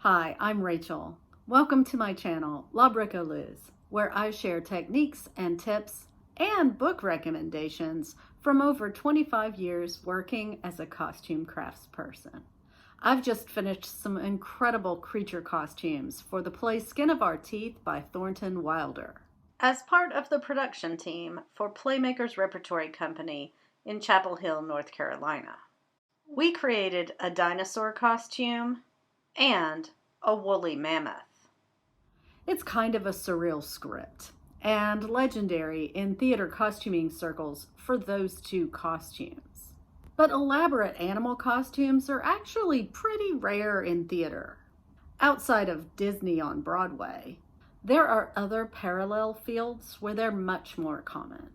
Hi, I'm Rachel. Welcome to my channel, La Bricoleuse, where I share techniques and tips and book recommendations from over 25 years working as a costume craftsperson. I've just finished some incredible creature costumes for the play Skin of Our Teeth by Thornton Wilder, as part of the production team for Playmakers Repertory Company in Chapel Hill, North Carolina. We created a dinosaur costume and a woolly mammoth. It's kind of a surreal script, and legendary in theater costuming circles for those two costumes. But elaborate animal costumes are actually pretty rare in theater. Outside of Disney on Broadway, there are other parallel fields where they're much more common.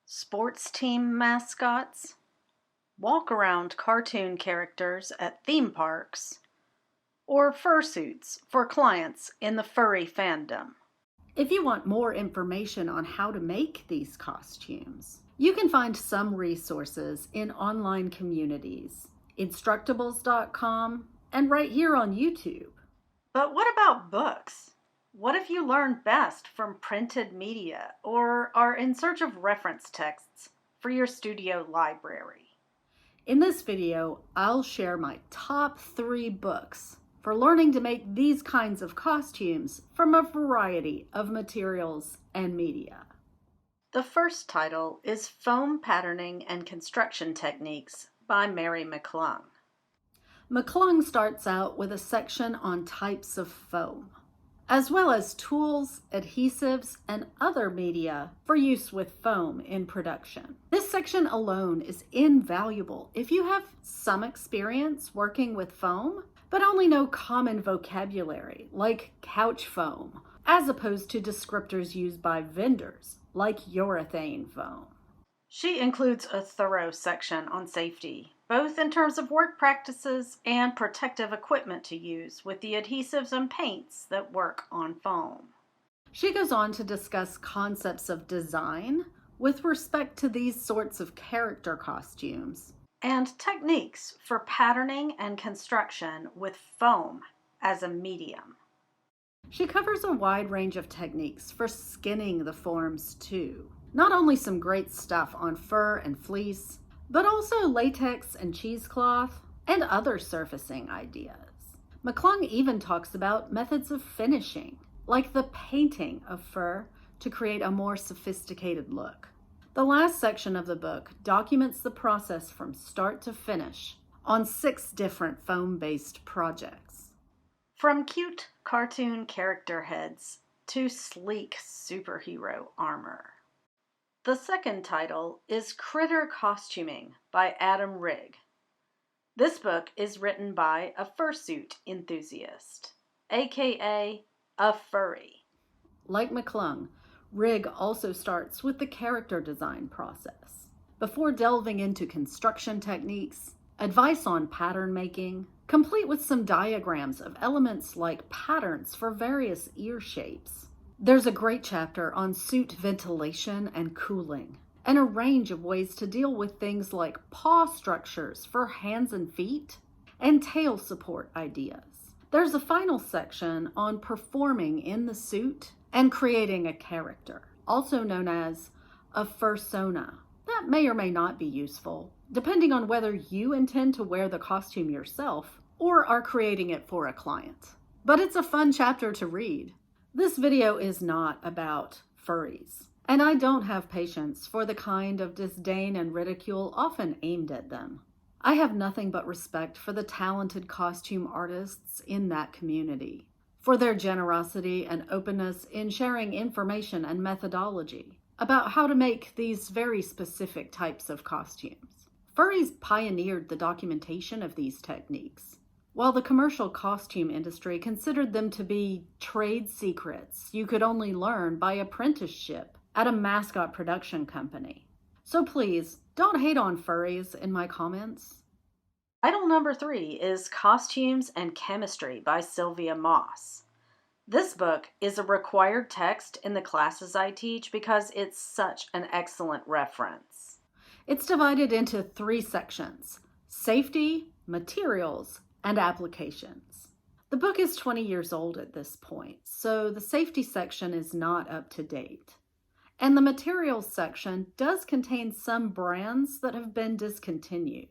Sports team mascots, walk-around cartoon characters at theme parks, or fursuits for clients in the furry fandom. If you want more information on how to make these costumes, you can find some resources in online communities, Instructables.com, and right here on YouTube. But what about books? What if you learn best from printed media or are in search of reference texts for your studio library? In this video, I'll share my top 3 books for learning to make these kinds of costumes from a variety of materials and media. The first title is Foam Patterning and Construction Techniques by Mary McClung. McClung starts out with a section on types of foam, as well as tools, adhesives, and other media for use with foam in production. This section alone is invaluable if you have some experience working with foam, but only know common vocabulary like couch foam, as opposed to descriptors used by vendors like urethane foam. She includes a thorough section on safety, both in terms of work practices and protective equipment to use with the adhesives and paints that work on foam. She goes on to discuss concepts of design with respect to these sorts of character costumes and techniques for patterning and construction with foam as a medium. She covers a wide range of techniques for skinning the forms too. Not only some great stuff on fur and fleece, but also latex and cheesecloth and other surfacing ideas. McClung even talks about methods of finishing, like the painting of fur to create a more sophisticated look. The last section of the book documents the process from start to finish on 6 different foam-based projects. From cute cartoon character heads to sleek superhero armor. The second title is Critter Costuming by Adam Rigg. This book is written by a fursuit enthusiast, aka a furry. Like McClung, Rigg also starts with the character design process, before delving into construction techniques, advice on pattern making, complete with some diagrams of elements like patterns for various ear shapes. There's a great chapter on suit ventilation and cooling, and a range of ways to deal with things like paw structures for hands and feet, and tail support ideas. There's a final section on performing in the suit and creating a character, also known as a fursona. That may or may not be useful, depending on whether you intend to wear the costume yourself or are creating it for a client. But it's a fun chapter to read. This video is not about furries, and I don't have patience for the kind of disdain and ridicule often aimed at them. I have nothing but respect for the talented costume artists in that community, for their generosity and openness in sharing information and methodology about how to make these very specific types of costumes. Furries pioneered the documentation of these techniques, while the commercial costume industry considered them to be trade secrets you could only learn by apprenticeship at a mascot production company. So please, don't hate on furries in my comments. Title number 3 is Costumes and Chemistry by Sylvia Moss. This book is a required text in the classes I teach because it's such an excellent reference. It's divided into 3 sections: safety, materials, and applications. The The book is 20 years old at this point, so the safety section is not up to date. And the materials section does contain some brands that have been discontinued.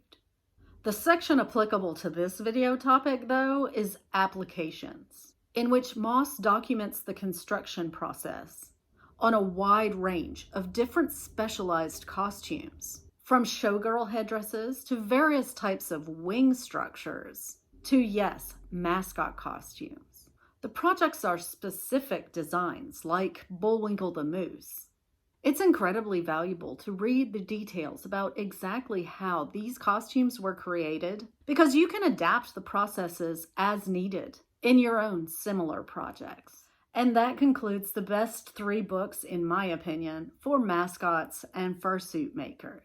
The section applicable to this video topic, though, is applications, in which Moss documents the construction process on a wide range of different specialized costumes, from showgirl headdresses to various types of wing structures to, yes, mascot costumes. The projects are specific designs like Bullwinkle the Moose. It's incredibly valuable to read the details about exactly how these costumes were created, because you can adapt the processes as needed in your own similar projects. And that concludes the best 3 books, in my opinion, for mascots and fursuit makers.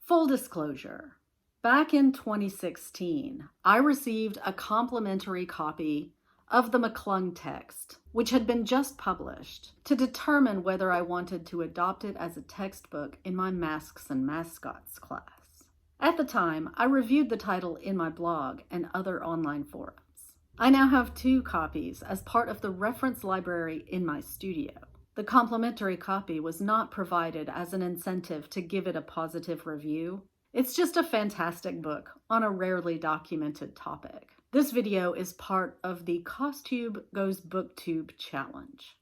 Full disclosure, back in 2016, I received a complimentary copy of the McClung text, which had been just published, to determine whether I wanted to adopt it as a textbook in my Masks and Mascots class. At the time, I reviewed the title in my blog and other online forums. I now have 2 copies as part of the reference library in my studio. The complimentary copy was not provided as an incentive to give it a positive review. It's just a fantastic book on a rarely documented topic. This video is part of the CostTube Goes BookTube challenge.